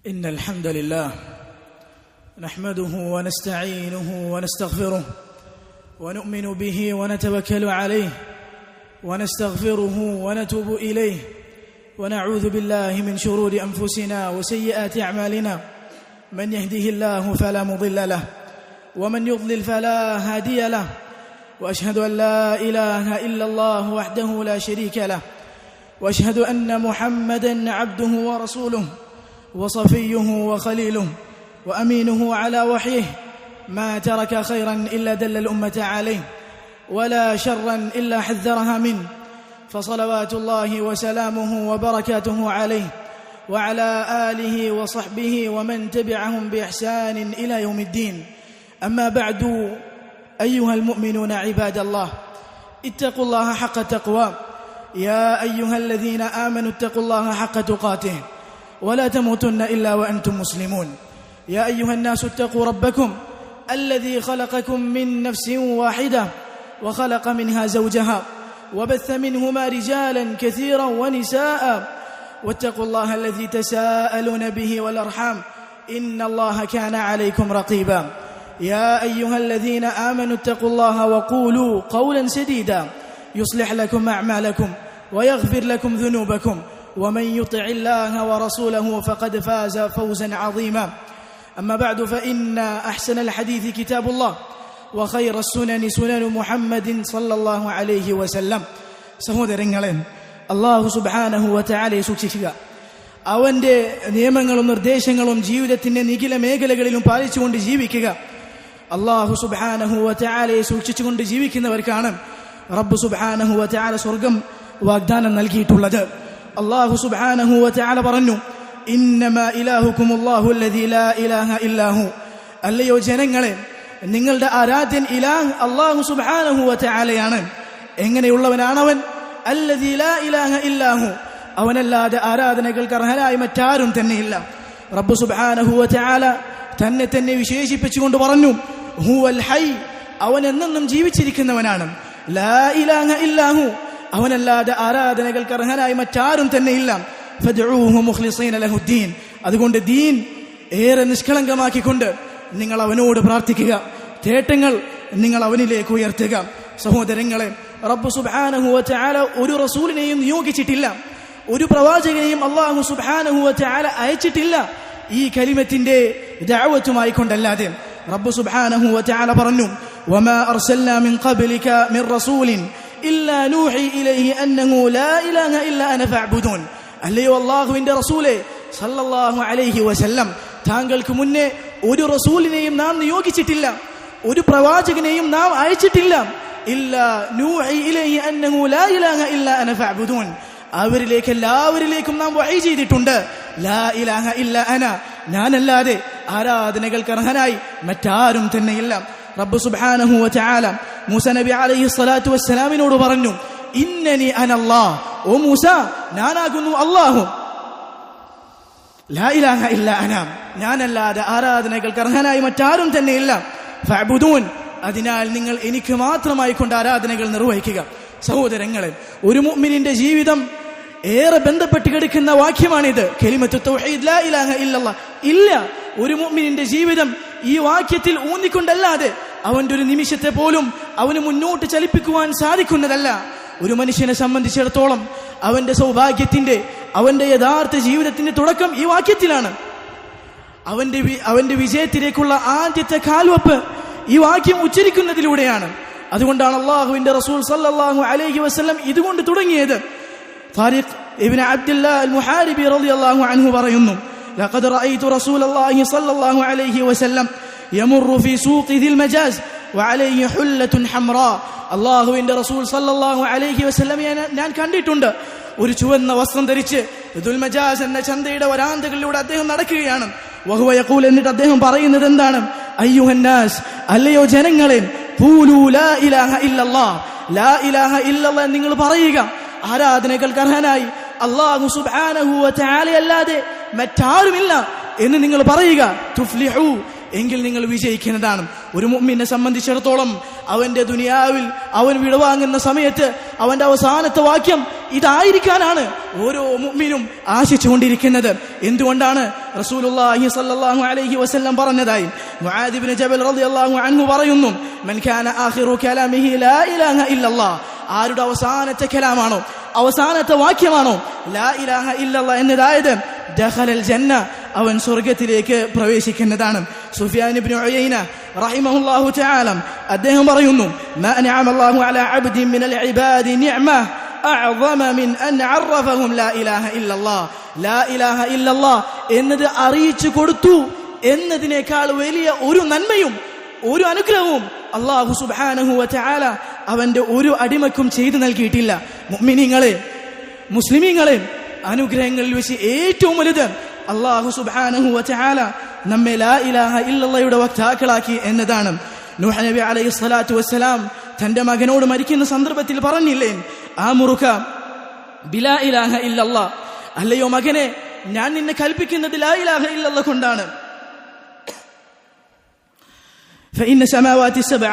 إن الحمد لله نحمده ونستعينه ونستغفره ونؤمن به ونتوكل عليه ونستغفره ونتوب إليه ونعوذ بالله من شرور أنفسنا وسيئات أعمالنا من يهده الله فلا مضل له ومن يضلل فلا هادي له وأشهد أن لا إله إلا الله وحده لا شريك له وأشهد أن محمدًا عبده ورسوله وصفيه وخليله وأمينه على وحيه ما ترك خيرا إلا دل الأمة عليه ولا شرا إلا حذرها منه فصلوات الله وسلامه وبركاته عليه وعلى آله وصحبه ومن تبعهم بإحسان إلى يوم الدين. أما بعد، أيها المؤمنون عباد الله، اتقوا الله حق التقوى. يا أيها الذين آمنوا اتقوا الله حق تقاته ولا تموتن إلا وأنتم مسلمون. يا أيها الناس اتقوا ربكم الذي خلقكم من نفس واحدة وخلق منها زوجها وبث منهما رجالا كثيرا ونساء واتقوا الله الذي تساءلون به والأرحام إن الله كان عليكم رقيبا. يا أيها الذين آمنوا اتقوا الله وقولوا قولا سديدا يصلح لكم أعمالكم ويغفر لكم ذنوبكم ومن يطع الله ورسوله فقد فاز فوزا عظيما. أما بعد، فإن أحسن الحديث كتاب الله وخير السنن سنن محمد صلى الله عليه وسلم. സഹോദരങ്ങളെ, അല്ലാഹു സുബ്ഹാനഹു വ തആലയെ സൂക്ഷിക്കുക. അവന്റെ നിയമങ്ങളും നിർദ്ദേശങ്ങളും ജീവിതത്തിന്റെ നിഖില മേഖലകളിലും പാലിച്ചുകൊണ്ട് ജീവിക്കുക. അല്ലാഹു സുബ്ഹാനഹു വ തആലയെ സൂക്ഷിച്ചുകൊണ്ട് ജീവിക്കുന്നവർക്കാണ് റബ്ബ് സുബ്ഹാനഹു വ തആല സ്വർഗ്ഗം വാഗ്ദാനം നൽകിയിട്ടുള്ളത്. അല്ലാഹു സുബ്ഹാനഹു വ തആല പറഞ്ഞു, ഇന്നമാ ഇലാഹുകുമുല്ലാഹു അല്ലദീ ലാ ഇലാഹ ഇല്ലാഹു. അല്ലയോ ജനങ്ങളെ, നിങ്ങളുടെ ആരാധ്യൻ ഇലാഹ് അല്ലാഹു സുബ്ഹാനഹു വ തആലയാണ്. എങ്ങനെയുള്ളവനാണവൻ? അല്ലദീ ലാ ഇലാഹ ഇല്ലാഹു, അവനല്ലാതെ ആരാധനകൾക്ക് അർഹനായി മറ്റാരും തന്നെയില്ല. റബ്ബ് സുബ്ഹാനഹു വ തആല തന്നെ വിശേഷിപ്പിച്ചുകൊണ്ട് പറഞ്ഞു, ഹുവൽ ഹൈ, അവൻ എന്നെന്നും ജീവിച്ചിരിക്കുന്നവനാണ്. ലാ ഇലാഹ ഇല്ലാഹു, അവനല്ലാതെ ആരാധനകൾക്ക് അർഹനായി മറ്റാരും തന്നെയില്ല. ഫദ്ഉഹു മുഖ്ലിസീന ലഹുദ്ദീൻ, അതുകൊണ്ട് ദീൻ ഏറെ നിഷ്കളങ്കമാക്കിക്കൊണ്ട് നിങ്ങൾ അവനോട് പ്രാർത്ഥിക്കുക, തേട്ടങ്ങൾ നിങ്ങൾ അവനിലേക്ക് ഉയർത്തുക. സഹോദരങ്ങളെ, റബ്ബ് സുബ്ഹാനഹു വ തആല ഒരു റസൂലിനെയും നിയോഗിച്ചിട്ടില്ല, ഒരു പ്രവാചകനെയും അല്ലാഹു സുബ്ഹാനഹു വ തആല അയച്ചിട്ടില്ല ഈ കലിമത്തിന്റെ ദഅവത്തുമായി കൊണ്ടല്ലാതെ. റബ്ബ് സുബ്ഹാനഹു വ തആല പറഞ്ഞു, വമാ അർസൽനാ മിൻ ഖബ്ലിക മിൻ റസൂലിൻ ഇല്ലാ നൂഹി ഇലൈഹി അന്നഹു ലാ ഇലാഹ ഇല്ലാ അന ഫഅ്ബുദൂൻ. അല്ലയോ അല്ലാഹുവിന്റെ റസൂലേ സല്ലല്ലാഹു അലൈഹി വസല്ലം, താങ്കൾക്ക് മുന്നേ ഒരു റസൂലിനെയും നാം നിയോഗിച്ചിട്ടില്ല, ഒരു പ്രവാചകനെയും നാം അയച്ചിട്ടില്ല. ഇല്ലാ നൂഹി ഇലൈഹി അന്നഹു ലാ ഇലാഹ ഇല്ലാ അന ഫഅ്ബുദൂൻ, അവരിലേക്ക് എല്ലാവരിലേക്കും നാം വഹി ചെയ്തിട്ടുണ്ട്, ലാ ഇലാഹ ഇല്ലാ അന, ഞാനല്ലാതെ ആരാധനകൾക്ക് അർഹനായി മറ്റാരും തന്നെയില്ല. റബ്ബ് സുബ്ഹാനഹു വ തആല മൂസ നബി അലൈഹി സ്വലാത്തു വസ്സലാമിനോട് പറഞ്ഞു, ഇന്നനി അനല്ലാഹ്, ഓ മൂസ, ഞാനാകുന്നു അല്ലാഹു, ലാ ഇലാഹ ഇല്ലാ അന, ഞാനല്ലാതെ ആരാധനകൾക്ക് അർഹനായി മറ്റാരും തന്നെയില്ല. ഫഅ്ബുദൂൻ, അതിനാൽ നിങ്ങൾ എനിക്ക് മാത്രമായി കൊണ്ട് ആരാധനകൾ നിർവഹിക്കുക. സഹോദരങ്ങളെ, ഒരു മുഅ്മിനിന്റെ ജീവിതം ഏറെ ബന്ധപ്പെട്ട് കിടക്കുന്ന വാക്യമാണിത്. കലിമത്തു തൗഹീദ്, ലാ ഇലാഹ ഇല്ലല്ലാഹ്. ഇല്ല, ഒരു മുഅ്മിനിന്റെ ജീവിതം ഈ വാക്യത്തിൽ ഊന്നിക്കൊണ്ടല്ലാതെ അവന്റെ ഒരു നിമിഷത്തെ പോലും അവന് മുന്നോട്ട് ചലിപ്പിക്കുവാൻ സാധിക്കുന്നതല്ല. ഒരു മനുഷ്യനെ സംബന്ധിച്ചിടത്തോളം അവന്റെ അവന്റെ യഥാർത്ഥ ജീവിതത്തിന്റെ തുടക്കം ഈ വാക്യത്തിലാണ്. അവന്റെ വിജയത്തിലേക്കുള്ള ആദ്യത്തെ കാൽവെപ്പ് ഈ വാക്യം ഉച്ചരിക്കുന്നതിലൂടെയാണ്. അതുകൊണ്ടാണ് അല്ലാഹുവിന്റെ റസൂൽ സല്ലല്ലാഹു അലൈഹി വസല്ലം ഇതുകൊണ്ട് തുടങ്ങിയത്. താരിഖ് ഇബ്നു അബ്ദുല്ലാഹ് അൽ-മുഹാരിബി റളിയല്ലാഹു അൻഹു പറയുന്നു, ലഖദ് റഅയ്തു റസൂലല്ലാഹി സല്ലല്ലാഹു അലൈഹി വസല്ലം യമറു ഫീ സൂഖി ദിൽ മജാസ് വഅലൈഹി ഹുല്ലത്തുൻ ഹംറാ. അല്ലാഹുവിന്റെ റസൂൽ സല്ലല്ലാഹു അലൈഹി വസല്ലം ഞാൻ കണ്ടിട്ടുണ്ട്, ഒരു ചുവന്ന വസ്ത്രം ധരിച്ച് ദുൽ മജാസ് എന്ന ചന്തയുടെ വരാന്തകളിലൂടെ അദ്ദേഹം നടക്കുകയാണ്. വഹുവ യഖൂൽ, എന്നിട്ട് അദ്ദേഹം പറയുന്നത് എന്താണ്? അയ്യുഹന്നാസ്, അല്ലയോ ജനങ്ങളെ, ഖൂലൂ ലാ ഇലാഹ ഇല്ലല്ലാഹ്, ലാ ഇലാഹ ഇല്ലല്ലാഹ് നിങ്ങൾ പറയുക, ആരാധനകൾക്ക് അർഹനായി അല്ലാഹു സുബ്ഹാനഹു വ തആല അല്ലാതെ മറ്റാരുമില്ല എന്ന് നിങ്ങൾ പറയുക. തുഫ്ലിഹു, എങ്കിൽ നിങ്ങൾ വിജയിക്കുന്നതാണ്. ഒരു മുഅ്മിനെ സംബന്ധിച്ചിടത്തോളം അവന്റെ ദുനിയാവിൽ അവൻ വിടവാങ്ങുന്ന സമയത്ത് അവന്റെ അവസാനത്തെ വാക്യം ഇതായിരിക്കാനാണ് ഓരോ മുഅ്മിനും ആശിച്ചുകൊണ്ടിരിക്കുന്നത്. എന്തുകൊണ്ടാണ് റസൂലുള്ളാഹി സ്വല്ലല്ലാഹു അലൈഹി വസല്ലം പറഞ്ഞതായി മുആദ് ഇബ്നു ജബൽ റളിയല്ലാഹു അൻഹു പറയുന്നു, മൻ കാന ആഖിറു കലാമിഹി ലാ ഇലാഹ ഇല്ലല്ലാഹ്, ആരുടെ അവസാനത്തെ കലാമാണോ, അവസാനത്തെ വാക്യമാണോ ലാ ഇലാഹ ഇല്ലല്ലാഹ് എന്നതായത്, ദഖലൽ ജന്ന, അവൻ സ്വർഗ്ഗത്തിലേക്ക് പ്രവേശിക്കുന്നതാണ്. സുഫിയാൻ ഇബ്നു ഉയൈന റഹിമഹുല്ലാഹു തആല അദ്ദേഹം പറയുന്നു, മാ അൻഅമല്ലാഹു അലാ അബ്ദിൻ മിനൽ ഇബാദി നിഅമ അഅ്ളമ മിൻ അൻ അറഫഹും ലാ ഇലാഹ ഇല്ലല്ലാഹ്. ലാ ഇലാഹ ഇല്ലല്ലാഹ് എന്നത് അറിയിച്ചു കൊടുത്തു എന്നതിനേക്കാൾ വലിയ ഒരു നന്മയും ഒരു അനുഗ്രഹവും അല്ലാഹു സുബ്ഹാനഹു വ തആല അവന്റെ ഒരു അടിമക്കും ചെയ്തു നൽകിയിട്ടില്ല. മുഅ്മിനീങ്ങളെ, മുസ്ലിമീങ്ങളെ, അനുഗ്രഹങ്ങളിൽ വെച്ച് ഏറ്റവും വലുത് അല്ലാഹു സുബ്ഹാനഹു വ തആല നമ്മെ ലാ ഇലാഹ ഇല്ലല്ലാഹയുടെ വക്താക്കളാക്കി എന്നതാണ്. നൂഹ് നബി അലൈഹി സ്വലാത്തു വസ്സലാം തന്റെ മകനോട് മരിക്കുന്ന സന്ദർഭത്തിൽ പറഞ്ഞില്ലേ, ആമുറുക ബിലാ ഇലാഹ ഇല്ലല്ലാഹ്, അല്ലയോ മകനെ, ഞാൻ നിന്നെ കൽപ്പിക്കുന്നത് ലാ ഇലാഹ ഇല്ലല്ലാഹ് കൊണ്ടാണ്. فإن السماوات السبع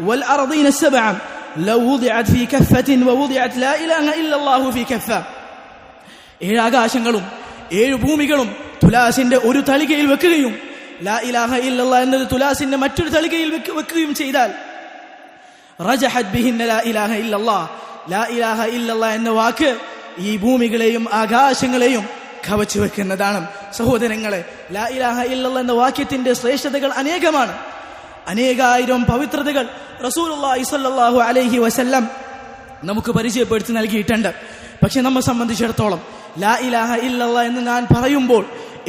والأرضين السبع لو وضعت في كفة ووضعت لا إله إلا الله في كفة. ഏഴ് ആകാശങ്ങളും ഏഴ് ഭൂമികളും തുലാസിന്റെ ഒരു തളികയിൽ വെക്കുകയും ലാ ഇലാഹ ഇല്ലല്ലാഹ് എന്നത് തുലാസിന്റെ മറ്റൊരു തളികയിൽ വെക്കുകയും ചെയ്താൽ റജഹത് ബിഹിന്ന ലാ ഇലാഹ ഇല്ലല്ലാഹ്, ലാ ഇലാഹ ഇല്ലല്ലാഹ് എന്ന വാക്ക് ഈ ഭൂമികളെയും ആകാശങ്ങളെയും കവച്ചു വെക്കുന്നതാണ്. സഹോദരങ്ങളെ, ലാ ഇലാഹ ഇല്ലല്ലാഹ് എന്ന വാക്യത്തിന്റെ ശ്രേഷ്ഠതകൾ അനേകമാണ്. അനേകായിരം പവിത്രതകൾ റസൂലുള്ളാഹി സ്വല്ലല്ലാഹു അലൈഹി വസല്ലം നമുക്ക് പരിചയപ്പെടുത്തി നൽകിയിട്ടുണ്ട്. പക്ഷെ നമ്മെ സംബന്ധിച്ചിടത്തോളം ലാ ഇലാഹ ഇല്ലല്ലാഹ് എന്ന് ഞാൻ പറയുമ്പോൾ,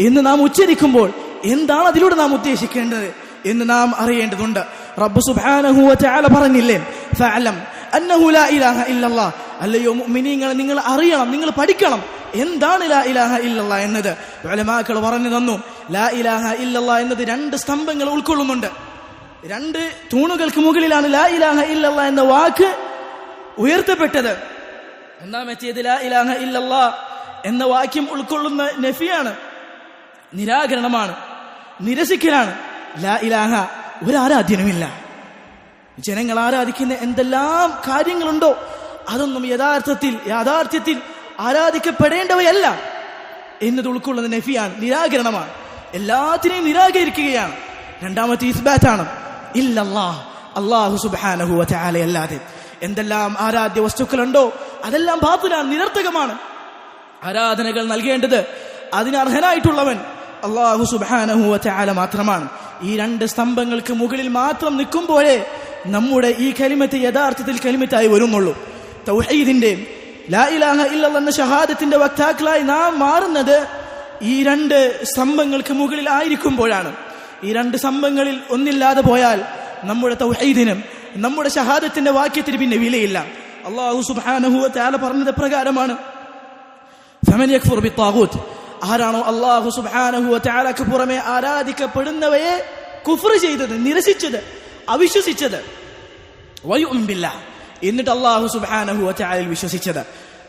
എന്ന് നാം ഉച്ചരിക്കുമ്പോൾ എന്താണ് അതിലൂടെ നാം ഉദ്ദേശിക്കേണ്ടത് എന്ന് നാം അറിയേണ്ടതുണ്ട്. റബ്ബ് സുബ്ഹാനഹു വ തആല പറഞ്ഞില്ലേ, ഫഅലം അന്നഹു ലാ ഇലാഹ ഇല്ലല്ലാഹ്, അല്ലയോ മുഅ്മിനീങ്ങളെ, നിങ്ങൾ അറിയണം, നിങ്ങൾ പഠിക്കണം എന്താണ് ലാ ഇലാഹ ഇല്ലല്ലാഹ് എന്നത്. ഉലമാക്കൾ പറഞ്ഞു തന്നു, ലാ ഇലാഹ ഇല്ലല്ലാഹ് എന്നത് രണ്ട് സ്തംഭങ്ങൾ ഉൾക്കൊള്ളുന്നുണ്ട്. രണ്ട് തൂണുകൾക്ക് മുകളിലാണ് ലാ ഇലാഹ ഇല്ലല്ലാഹ് എന്ന വാക്ക് ഉയർത്തപ്പെട്ടത്. ഒന്നാമത്തേത് ലാ ഇലാഹ ഇല്ലല്ലാഹ് എന്ന വാക്യം ഉൾക്കൊള്ളുന്ന നഫിയാണ്, നിരാകരണമാണ്, നിരസിക്കലാണ്. ലാ ഇലാഹ ഒരു ആരാധ്യനുമില്ല. ജനങ്ങൾ ആരാധിക്കുന്ന എന്തെല്ലാം കാര്യങ്ങളുണ്ടോ അതൊന്നും യാഥാർത്ഥ്യത്തിൽ ആരാധിക്കപ്പെടേണ്ടവയല്ല എന്നത് ഉൾക്കൊള്ളുന്ന നഫിയാണ്, നിരാകരണമാണ്. എല്ലാത്തിനെയും നിരാകരിക്കുകയാണ്. രണ്ടാമത്തെ ഇസ്ബാത്താണ്, ഇല്ലല്ലാഹ്, അല്ലാഹു സുബ്ഹാനഹു വ തആല അല്ലാതെ എന്തെല്ലാം ആരാധ്യ വസ്തുക്കളുണ്ടോ അതെല്ലാം ബാത്തിലാണ്, നിരർത്ഥകമാണ്. ആരാധനകൾ നൽകേണ്ടത് അതിനർഹനായിട്ടുള്ളവൻ അല്ലാഹു സുബ്ഹാനഹു വ തആല മാത്രമാണ്. ഈ രണ്ട് സ്തംഭങ്ങൾക്ക് മുകളിൽ മാത്രം നിൽക്കുമ്പോഴേ നമ്മുടെ ഈ കലിമത്ത് യഥാർത്ഥത്തിൽ കലിമത്തായി വരുന്നുള്ളൂ. തൗഹീദിന്റെ ലാ ഇലാഹ ഇല്ലല്ലാഹ് എന്ന ഷഹാദത്തിന്റെ വക്താക്കളായി നാം മാറുന്നത് ഈ രണ്ട് സ്തംഭങ്ങൾക്ക് മുകളിൽ ആയിരിക്കുമ്പോഴാണ്. ഈ രണ്ട് സ്തംഭങ്ങളിൽ ഒന്നില്ലാതെ പോയാൽ നമ്മുടെ തൗഹീദിനും നമ്മുടെ ഷഹാദത്തിന്റെ വാക്യത്തിന് പിന്നെ വിലയില്ല. അല്ലാഹു സുബ്ഹാനഹു വ തആല പറഞ്ഞത് പ്രകാരമാണ്, ഫമൻ യക്ഫുർ ബിത്താഗൂത്ത്, ആരാണോ അല്ലാഹു സുബ്ഹാനഹു വ തആലക്ക് പുറമെ ആരാധിക്കപ്പെടുന്നവയെ കുഫ്ർ ചെയ്തത്, നിരസിച്ചത്, അവിശ്വസിച്ചത്, വയുമിൻ ബില്ലാഹ്, എന്നിട്ട് അല്ലാഹു സുബ്ഹാനഹു വ തആലയിൽ വിശ്വസിച്ചത്.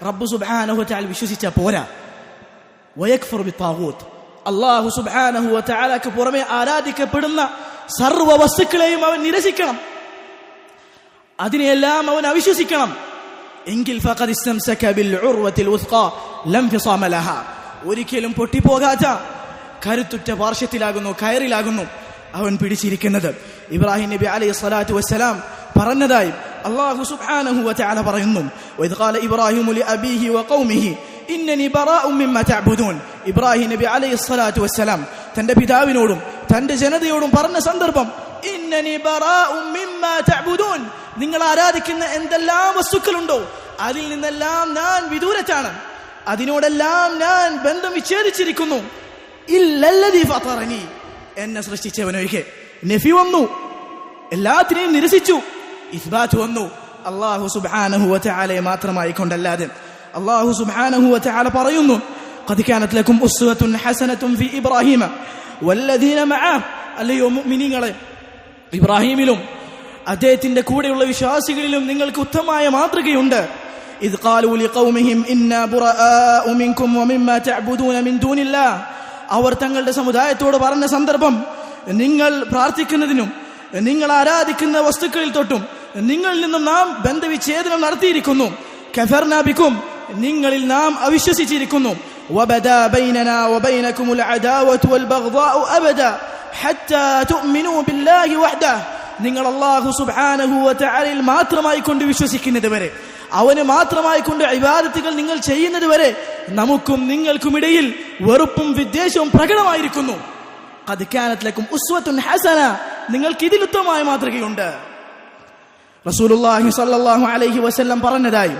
റബ്ബ് സുബ്ഹാനഹു വ തആല വിശ്വസിച്ച പോരാ, വയക്ഫുർ ബിത്താഗൂത്ത്, അല്ലാഹു സുബ്ഹാനഹു വ തആലക്ക് പുറമെ ആരാധിക്കപ്പെടുന്ന സർവ്വ വസ്തുക്കളെയും അവൻ നിരസിക്കണം, അതിനെല്ലാം അവൻ അവിശ്വസിക്കണം. എങ്കിൽ ഫഖദ് ഇസ്തംസക ബിൽ ഉർവത്തിൽ ഉസ്ഖാ ലം ഫിസാമ ലഹാ, ഒരിക്കലും പൊട്ടിപ്പോകാത്ത കരുത്തുറ്റ പാർശ്വത്തിലാകുന്നു, കയറിലാകുന്നു അവൻ പിടിച്ചിരിക്കുന്നത്. ഇബ്രാഹിം നബി അലൈഹി സ്വലാത്തു വസ്സലാം പറഞ്ഞതായി അല്ലാഹു സുബ്ഹാനഹു വ തആല പറയുന്നു, വഇദ് ഖാല ഇബ്രാഹിമു ലിഅബീഹി വഖൗമിഹി ഇന്നനി ബറാഉം മിമ്മ തഅബുദൂൻ. ഇബ്രാഹിം നബി അലൈഹി സ്വലാത്തു വസ്സലാം തന്റെ പിതാവിനോടും തന്റെ ജനതയോടും പറഞ്ഞ സന്ദർഭം, ഇന്നനി ബറാഉം മിമ്മ തഅബുദൂൻ, നിങ്ങൾ ആരാധിക്കുന്ന എന്തെല്ലാം വസ്തുക്കളുണ്ടോ അതിൽ നിന്നെല്ലാം ഞാൻ വിദൂരത്താണ്, അതിനോടെല്ലാം ഞാൻ ബന്ധം വിച്ഛേദിച്ചിരിക്കുന്നു. ഇല്ലല്ലദീ ഫതറനി, എന്നെ സൃഷ്ടിച്ചവനൊഴികെ. നഫി വന്നു, എല്ലാത്തിനെയും നിരസിച്ചു. ഇസ്ബാത്ത് വന്നു, അല്ലാഹു സുബ്ഹാനഹു വ തആലയെ മാത്രമായി കൊണ്ടല്ലാതെ. അല്ലാഹു സുബ്ഹാനഹു വ തആല പറയുന്നു, ഖദ് കാനത് ലക്കും ഉസ്വത്തുൻ ഹസനത്തുൻ ഫീ ഇബ്രാഹീമ വല്ലദീന മഅഹ്, അല്ലയോ മുഅ്മിനീങ്ങളെ, ഇബ്രാഹീമിലും അദ്ദേഹത്തിന്റെ കൂടെയുള്ള വിശ്വാസികളിലും നിങ്ങൾക്ക് ഉത്തമമായ മാതൃകയുണ്ട്. ഇദ് ഖാലൂ ലിഖൗമിഹിം ഇന്നാ ബുറാഉ മിൻകും വമിമ്മാ തഅബുദൂന മിൻ ദൂനില്ലാഹ്, അവർ തങ്ങളുടെ സമുദായത്തോട് പറഞ്ഞ സന്ദർഭം, നിങ്ങൾ പ്രാർത്ഥിക്കുന്നതിനും നിങ്ങൾ ആരാധിക്കുന്ന വസ്തുക്കളിൽ തൊട്ടും നിങ്ങളിൽ നിന്നും നാം ബന്ധവിച്ഛേദനം നടത്തിയിരിക്കുന്നു. കഫർനാ ബിക്കും, നിങ്ങളിൽ നാം അവിശ്വസിച്ചിരിക്കുന്നു. വബദാ ബൈനനാ വബൈനകുമുൽ അദാവതു വൽ ബഗ്ദാഉ അബദാ ഹത്താ തുഅ്മിനൂ ബില്ലാഹി വഹ്ദഹു. നിങ്ങൾ അല്ലാഹു സുബ്ഹാനഹു വ തആലയിൽ മാത്രമായി കൊണ്ട് വിശ്വസിക്കുന്നത് വരെ, അവന് മാത്രമായി കൊണ്ട് ഇബാദത്തുകൾ നിങ്ങൾ ചെയ്യുന്നത് വരെ നമുക്കും നിങ്ങൾക്കുമിടയിൽ വെറുപ്പും വിദ്വേഷവും പ്രകടമായിരിക്കുന്നു. ഖദ് കാനത് ലക്കും ഉസ്വത്തുൻ ഹസന, നിങ്ങൾക്ക് ഇതിൽ ഉത്തമമായ മാതൃകയുണ്ട്. റസൂലുള്ളാഹി സ്വല്ലല്ലാഹു അലൈഹി വസല്ലം പറഞ്ഞതായി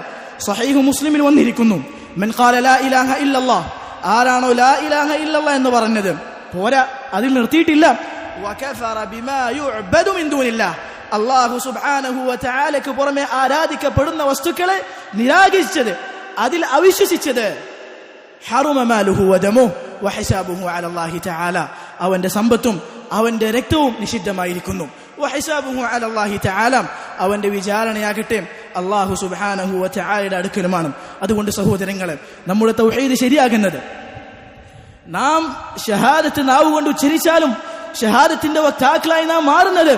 സ്വഹീഹ് മുസ്ലിമിൽ വന്നിരിക്കുന്നു, മൻ ഖാല ലാ ഇലാഹ ഇല്ലല്ലാഹ്, ആരാണോ ലാ ഇലാഹ ഇല്ലല്ലാഹ് എന്ന് പറഞ്ഞത്, പോരാ അതിൽ നിർത്തിയിട്ടില്ല, വകഫറ ബിമാ യുഅബദു മിൻ ദൂനില്ലാഹ്, അല്ലാഹു സുബ്ഹാനഹു വ തആലക്ക് പുറമെ ആരാധിക്കപ്പെടുന്ന വസ്തുക്കളെ നിരാകരിച്ചത്, അതിൽ അവിശ്വസിച്ചത്, ഹറമ മാലുഹു വദമുഹു വഹിസാബുഹു അലല്ലാഹി തആല, അവന്റെ സമ്പത്തും അവന്റെ രക്തവും നിഷിദ്ധമായിരിക്കുന്നു. വഹിസാബുഹു അലല്ലാഹി തആല, അവന്റെ വിചാരണയാകട്ടെ അല്ലാഹു സുബ്ഹാനഹു വ തആലയുടെ അടുക്കലുമാണ്. അതുകൊണ്ട് സഹോദരങ്ങളെ, നമ്മുടെ തൗഹീദ് ശരിയാകുന്നത് നാം ഷഹാദത്ത് നാവ് കൊണ്ട് ഉച്ചരിച്ചാലും ഷഹാദത്തിന്റെ വക്താക്കളായി നാം മാറുന്നത്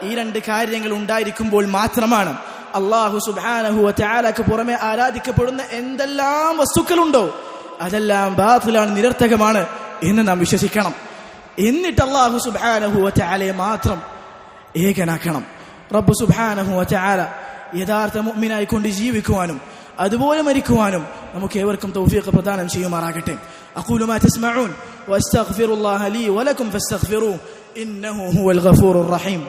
ഈ രണ്ട് കാര്യങ്ങൾ ഉണ്ടായിരിക്കുമ്പോൾ മാത്രമാണ്. അല്ലാഹു സുബ്ഹാനഹു വ തആലക്ക് പുറമെ ആരാധിക്കപ്പെടുന്ന എന്തെല്ലാം വസ്തുക്കളുണ്ടോ അതെല്ലാം ബാത്തിലാണ്, നിരർത്ഥകമാണ് എന്ന് നാം വിശ്വസിക്കണം. എന്നിട്ട് അല്ലാഹു സുബ്ഹാനഹു വ തആലയെ മാത്രം ഏകനാക്കണം. റബ്ബ് സുബ്ഹാനഹു വ തആല യഥാർത്ഥ മുഅ്മിനായി കൊണ്ട് ജീവിക്കുവാനും അതുപോലെ മരിക്കുവാനും നമുക്ക് ഏവർക്കും തൗഫീഖ് പ്രദാനം ചെയ്യുമാറാകട്ടെ. അഖൂലു മാ തസ്മഊൻ വഅസ്തഗ്ഫിറുല്ലാഹ ലീ വലക്കും ഫസ്തഗ്ഫിറൂഹു ഇന്നഹു ഹുവൽ ഗഫൂറുർ റഹീം.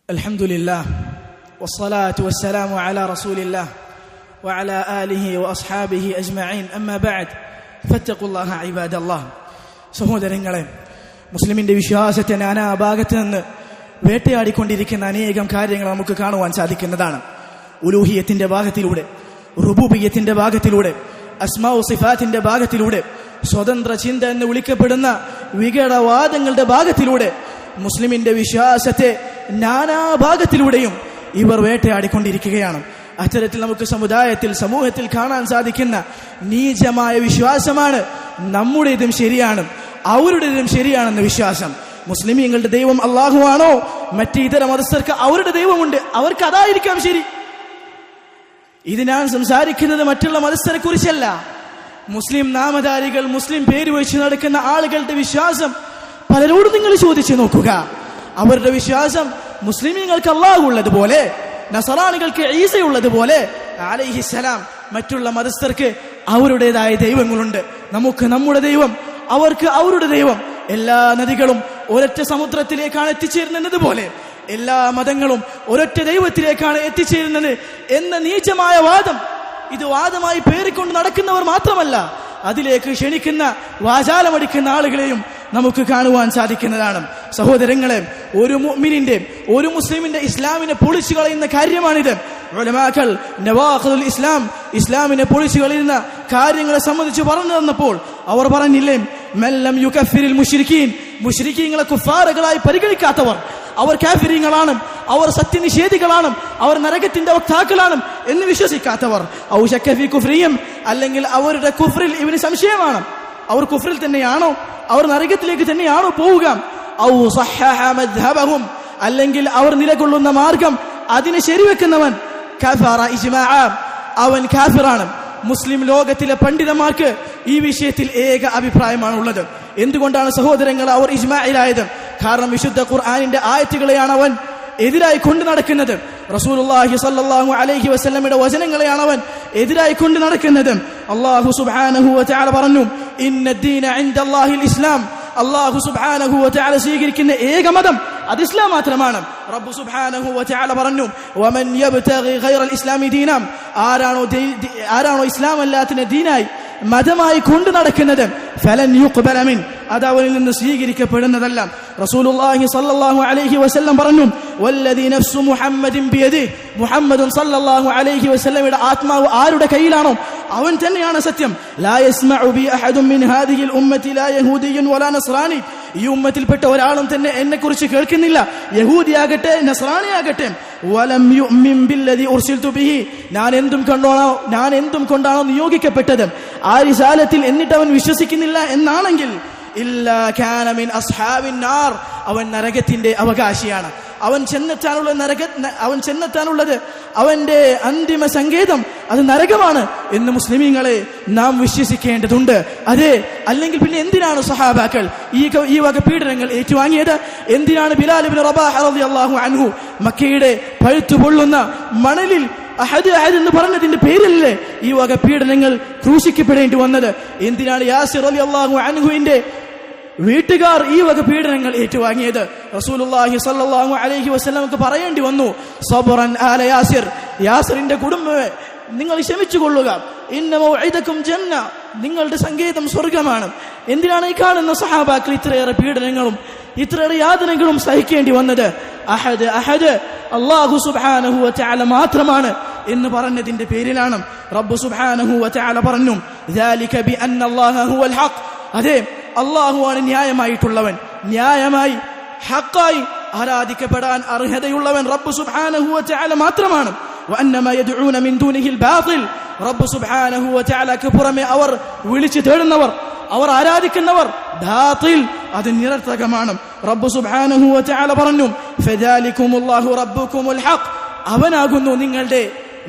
അൽഹംദുലില്ലാഹ് വസ്സലാത്തു വസ്സലാമു അലാ റസൂലില്ലാഹ് വഅലാ ആലിഹി വഅസ്ഹാബിഹി അജ്മഈൻ. അമ്മാ ബഅദ് ഫത്തഖുല്ലാഹ ഇബാദല്ലാഹ്. സഹോദരങ്ങളെ, മുസ്ലിമിന്റെ വിശ്വാസത്തെ നാനാഭാഗത്ത് നിന്ന് വേട്ടയാടിക്കൊണ്ടിരിക്കുന്ന അനേകം കാര്യങ്ങൾ നമുക്ക് കാണുവാൻ സാധിക്കുന്നതാണ്. ഉലൂഹിയത്തിന്റെ ഭാഗത്തിലൂടെ, റുബൂബിയ്യത്തിന്റെ ഭാഗത്തിലൂടെ, അസ്മാഉ സിഫാത്തിന്റെ ഭാഗത്തിലൂടെ, സ്വതന്ത്ര ചിന്ത എന്ന് വിളിക്കപ്പെടുന്ന വികടവാദങ്ങളുടെ ഭാഗത്തിലൂടെ മുസ്ലിമിന്റെ വിശ്വാസത്തെ നാനാഭാഗത്തിലൂടെയും ഇവർ വേട്ടയാടിക്കൊണ്ടിരിക്കുകയാണ്. അത്തരത്തിൽ നമുക്ക് സമൂഹത്തിൽ കാണാൻ സാധിക്കുന്ന നീചമായ വിശ്വാസമാണ് നമ്മുടേതും ശരിയാണ്, അവരുടേതും ശരിയാണെന്ന വിശ്വാസം. മുസ്ലിമീങ്ങളുടെ ദൈവം അല്ലാഹു ആണോ, മറ്റ് ഇതര മതസ്ഥർക്ക് അവരുടെ ദൈവമുണ്ട്, അവർക്ക് അതായിരിക്കാം ശരി. ഇത് ഞാൻ സംസാരിക്കുന്നത് മറ്റുള്ള മതസ്ഥരെ കുറിച്ചല്ല. മുസ്ലിം നാമധാരികൾ, മുസ്ലിം പേര് വെച്ച് നടക്കുന്ന ആളുകളുടെ വിശ്വാസം പലരോടും നിങ്ങൾ ചോദിച്ചു നോക്കുക. അവരുടെ വിശ്വാസം മുസ്ലിമീങ്ങൾക്ക് അല്ലാഹു ഉള്ളതുപോലെ, നസറാനികൾക്ക് ഈസയുള്ളതുപോലെ അലൈഹിസ്സലാം, മറ്റുള്ള മതസ്ഥർക്ക് അവരുടേതായ ദൈവങ്ങളുണ്ട്. നമുക്ക് നമ്മുടെ ദൈവം, അവർക്ക് അവരുടെ ദൈവം. എല്ലാ നദികളും ഒരൊറ്റ സമുദ്രത്തിലേക്കാണ് എത്തിച്ചേരുന്നത് പോലെ എല്ലാ മതങ്ങളും ഒരൊറ്റ ദൈവത്തിലേക്കാണ് എത്തിച്ചേരുന്നത് എന്ന നീചമായ വാദം, ഇത് വാദമായി പേറിക്കൊണ്ട് നടക്കുന്നവർ മാത്രമല്ല, അതിലേക്ക് ക്ഷണിക്കുന്ന വാചാലമടിക്കുന്ന ആളുകളെയും നമുക്ക് കാണുവാൻ സാധിക്കുന്നതാണ്. സഹോദരങ്ങളെ, ഒരു മുഅ്മിനിന്റെ, ഒരു മുസ്ലിമിന്റെ ഇസ്ലാമിനെ പൊളിച്ചു കളയുന്ന കാര്യമാണിത്. ഉലമാക്കൾ നവാഖിദുൽ ഇസ്ലാം, ഇസ്ലാമിനെ പൊളിച്ചു കളയുന്ന കാര്യങ്ങളെ സംബന്ധിച്ച് പറഞ്ഞു തന്നപ്പോൾ അവർ പറഞ്ഞില്ലേ, മല്ലം യുകഫിരിൽ മുശ്രിക്കീൻ, മുശ്രിക്കീങ്ങളെ കുഫാറുകളായി പരിഗണിക്കാത്തവർ, അവർ കാഫിരീങ്ങളാണ്, അവർ സത്യനിഷേധികളാണ്, അവർ നരകത്തിന്റെ വക്താക്കളാണ് എന്ന് വിശ്വസിക്കാത്തവർ, ഔ ശക്ക ഫീ കുഫ്രിഹിം, അല്ലെങ്കിൽ അവരുടെ കുഫ്രിൽ ഇവന് സംശയമാണ്, അവർ കുഫ്രിൽ തന്നെയാണോ, അവർ നരകത്തിലേക്ക് തന്നെയാണോ പോവുക, ഔ സഹഹ മദ്ഹബഹും, അല്ലെങ്കിൽ അവർ നിലകൊള്ളുന്ന മാർഗം അതിനെ ശരിവെക്കുന്നവൻ, കഫറ ഇജ്മാഅ, അവൻ കാഫിറാണ്. മുസ്ലിം ലോകത്തിലെ പണ്ഡിതന്മാർക്ക് ഈ വിഷയത്തിൽ ഏക അഭിപ്രായമാണുള്ളത്. എന്തുകൊണ്ടാണ് സഹോദരങ്ങൾ അവർ ഇജ്മാഇലായത്? കാരണം വിശുദ്ധ ഖുർആനിന്റെ ആയത്തുകളെയാണ് അവൻ എതിരായി കൊണ്ട് നടക്കുന്നത്. റസൂലുള്ളാഹി സ്വല്ലല്ലാഹു അലൈഹി വസല്ലമയുടെ വചനങ്ങളെയാണ് അവൻ എതിരായി കൊണ്ട് നടക്കുന്നത്. അല്ലാഹു സുബ്ഹാനഹു വ തആല പറഞ്ഞു, ഇന്നദ്ദീന ഇൻദല്ലാഹിൽ ഇസ്ലാം, അല്ലാഹു സുബ്ഹാനഹു വ തആല സ്വീകരിക്കുന്ന ഏക മതം അത് ഇസ്ലാം മാത്രമാണ്. റബ്ബ് സുബ്ഹാനഹു വ തആല പറഞ്ഞു, വമൻ യബ്തഗി ഗൈറൽ ഇസ്ലാമി ദീനം, ആരാണോ ഇസ്ലാം അല്ലാത്തതിനെ ദീനായി മതമായി കൊണ്ടു നടക്കുന്നത്, ഫലൻ യുഖ്ബല മിൻ, അത് അവനിൽ നിന്ന് സ്വീകരിക്കപ്പെടുന്നതല്ല. റസൂലുള്ളാഹി സ്വല്ലല്ലാഹു അലൈഹി വസല്ലം പറഞ്ഞു, വല്ലദീ നഫ്സു മുഹമ്മദിൻ ബിയദിഹി, മുഹമ്മദുൻ സ്വല്ലല്ലാഹു അലൈഹി വസല്ലമയുടെ ആത്മാവ് ആരുടെ കയ്യിലാണോ അവൻ തന്നെയാണ് സത്യം. ലാ യസ്മഉ ബി അഹദുൻ മിൻ ഹാദിഹിൽ ഉമ്മത്തി ലാ യഹൂദിയ്യുൻ വലാ നസ്റാനി, ഈ ഉമ്മത്തിൽപ്പെട്ട ഒരാളും തന്നെ എന്നെ കുറിച്ച് കേൾക്കുന്നില്ല, യഹൂദിയാകട്ടെ നസ്റാനിയാകട്ടെ, വലം യുഅ്മിൻ ബില്ലദീ ഉർസിൽതു ബിഹി, ഞാൻ എന്തും കൊണ്ടാണോ നിയോഗിക്കപ്പെട്ടത് ആ റിസാലത്തിൽ, എന്നിട്ട് അവൻ വിശ്വസിക്കുന്നില്ല എന്നാണെങ്കിൽ, ഇല്ലാ കാന മിൻ അസ്ഹാബിൻ നാർ, അവൻ നരകത്തിന്റെ അവകാശിയാണ്. അവൻ ചെന്നെത്താനുള്ളത് അവന്റെ അന്തിമ സങ്കേതം അത് നരകമാണ് എന്ന് മുസ്ലിമീങ്ങളെ നാം വിശ്വസിക്കേണ്ടതുണ്ട്. അതെ, അല്ലെങ്കിൽ പിന്നെ എന്തിനാണ് സഹാബാക്കൾ ഈ വക പീഡനങ്ങൾ ഏറ്റുവാങ്ങിയത്? എന്തിനാണ് ബിലാൽ ഇബ്നു റബാഹ റളിയല്ലാഹു അൻഹു മക്കയുടെ പഴുത്തു പൊള്ളുന്ന മണലിൽ അഹദ് അഹദ് എന്ന് പറഞ്ഞതിന്റെ പേരിലല്ലേ ഈ വക പീഡനങ്ങൾ ക്രൂശിക്കപ്പെടേണ്ടി വന്നത്? എന്തിനാണ് യാസിർ റളിയല്ലാഹു അൻഹുവിന്റെ വീട്ടുകാർ ഈ വക പീഡനങ്ങൾ ഏറ്റുവാങ്ങിയത്? റസൂലുള്ളാഹി സ്വല്ലല്ലാഹു അലൈഹി വസല്ലമക്ക് പറയേണ്ടി വന്നു, സബ്റൻ ആല യാസിർ, യാസിറിന്റെ കുടുംബമേ നിങ്ങൾ ക്ഷമിച്ചു കൊള്ളുക, ഇന്ന മൗഇദകും ജന്ന, നിങ്ങളുടെ സങ്കേതം സ്വർഗമാണ്. എന്തിനാണ് ഈ കാണുന്ന സഹാബാക്കൾ ഇത്രയേറെ പീഡനങ്ങളും ഇത്രയേറെ യാതനകളും സഹിക്കേണ്ടി വന്നത്? അഹദ് അഹദ് അല്ലാഹു സുബ്ഹാനഹു വ തആല മാത്രമാണ് എന്ന് പറഞ്ഞതിന്റെ പേരിലാണ്. റബ്ബ് സുബ്ഹാനഹു വ തആല പറഞ്ഞു, ദാലിക ബിഅന്ന അല്ലാഹ ഹുവൽ ഹഖ്, അതെ അല്ലാഹുവാണ് ന്യായമായിട്ടുള്ളവൻ, ന്യായമായി ഹഖായി ആരാധിക്കപ്പെടാൻ അർഹതയുള്ളവൻ റബ്ബ് സുബ്ഹാനഹു വ തആല മാത്രമാണ്. വഅന്നമാ യദ്ഊന മിൻ ദൂനിഹിൽ ബാതിൽ, റബ്ബ് സുബ്ഹാനഹു വ തആലക്ക് പുറമെ അവർ വിളിച്ചു തേടുന്നവർ, അവർ ആരാധിക്കുന്നവർ ബാതിൽ, അത് നിരർത്ഥകമാണ്. റബ്ബ് സുബ്ഹാനഹു വ തആല പറഞ്ഞു, ഫദാലികുമുല്ലാഹു റബ്ബുകുമുൽ ഹഖ്, അവനാകുന്നു നിങ്ങളുടെ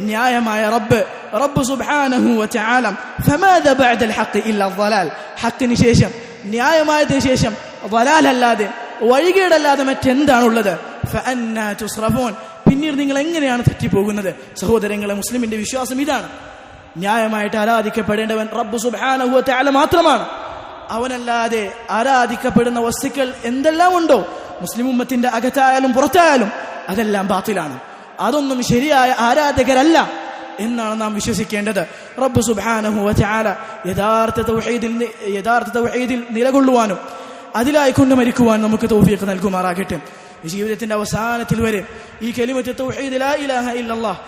ന്യായമായ റബ്ബ്, റബ്ബ് സുബ്ഹാനഹു വ തആല. ഫമാദ ബഅദൽ ഹഖ് ഇല്ലാ ളലാൽ, ഹഖിന് ശേഷം ന്യായമായതിനു ശേഷം ളലാൽ അല്ലാതെ വഴികേടല്ലാതെ മറ്റെന്താണുള്ളത്? ഫഅന്നാ തുസ്റഫൂൻ, പിന്നീട് നിങ്ങൾ എങ്ങനെയാണ് തെറ്റിപ്പോകുന്നത്? സഹോദരങ്ങളെ, മുസ്ലിമിന്റെ വിശ്വാസം ഇതാണ്. ന്യായമായിട്ട് ആരാധിക്കപ്പെടേണ്ടവൻ റബ്ബ് സുബ്ഹാനഹു വ തആല മാത്രമാണ്. അവനല്ലാതെ ആരാധിക്കപ്പെടുന്ന വസ്തുക്കൾ എന്തെല്ലാം ഉണ്ടോ മുസ്ലിം ഉമ്മത്തിന്റെ അകത്തായാലും പുറത്തായാലും അതെല്ലാം ബാത്തിലാണ്, അതൊന്നും ശരിയായ ആരാധകരല്ല എന്നാണ് നാം വിശ്വസിക്കേണ്ടത്. റബ്ബ് സുബ്ഹാനഹു വ തആല യഥാർത്ഥ തൗഹീദിൽ നിലകൊള്ളുവാനും അതിലായി കൊണ്ട് മരിക്കുവാൻ നമുക്ക് തൗഫീഖ് നൽകുമാറാകട്ടെ. ജീവിതത്തിന്റെ അവസാനത്തിൽ വരെ ഈ കലിമത്ത് തൗഹീദ് ലാ ഇലാഹ ഇല്ലല്ലാഹ്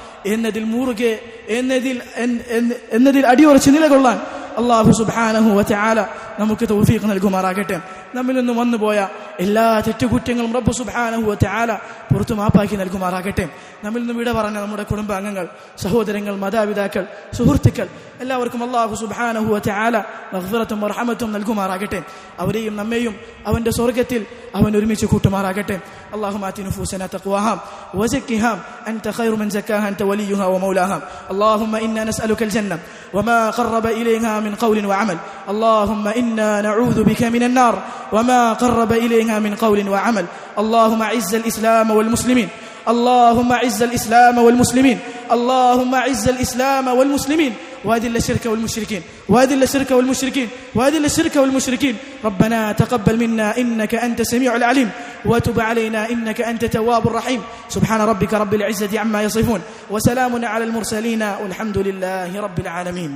എന്നതിൽ അടിയുറച്ച് നിലകൊള്ളാൻ അല്ലാഹു സുബ്ഹാനഹു വ തആല നമുക്ക് തൗഫീഖ് നൽകുമാറാകട്ടെ. നമ്മിൽ നിന്ന് വന്നുപോയ എല്ലാ തെറ്റുകുറ്റങ്ങളും റബ്ബ് സുബ്ഹാനഹു വ തആല പുറത്തു മാപ്പാക്കി നൽകുമാറാകട്ടെ. നമ്മിൽ നിന്ന് വിട പറഞ്ഞ നമ്മുടെ കുടുംബാംഗങ്ങൾ, സഹോദരങ്ങൾ, മാതാപിതാക്കൾ, സുഹൃത്തുക്കൾ എല്ലാവർക്കും അല്ലാഹു സുബ്ഹാനഹു വ തആല മഗ്ഫിറത്തും റഹ്മത്തും നൽകുമാറാകട്ടെ. അവരെയും നമ്മെയും അവന്റെ സ്വർഗ്ഗത്തിൽ അവൻ ഒരുമിച്ച് കൂട്ടുമാറാകട്ടെ. اللهم آت نفوسنا تقواها وزكها أنت خير من زكاها أنت وليها ومولاها. اللهم إنا نسألك الجنة وما قرب إليها من قول وعمل. اللهم إنا نعوذ بك من النار وما قرب إليها من قول وعمل. اللهم أعز الإسلام والمسلمين، اللهم أعز الإسلام والمسلمين، اللهم أعز الإسلام والمسلمين وأذل الشرك والمشركين، وأذل الشرك والمشركين، وأذل الشرك والمشركين. ربنا تقبل منا إنك أنت السميع العليم وتب علينا إنك أنت التواب الرحيم. سبحان ربك رب العزة عما يصفون وسلام على المرسلين والحمد لله رب العالمين.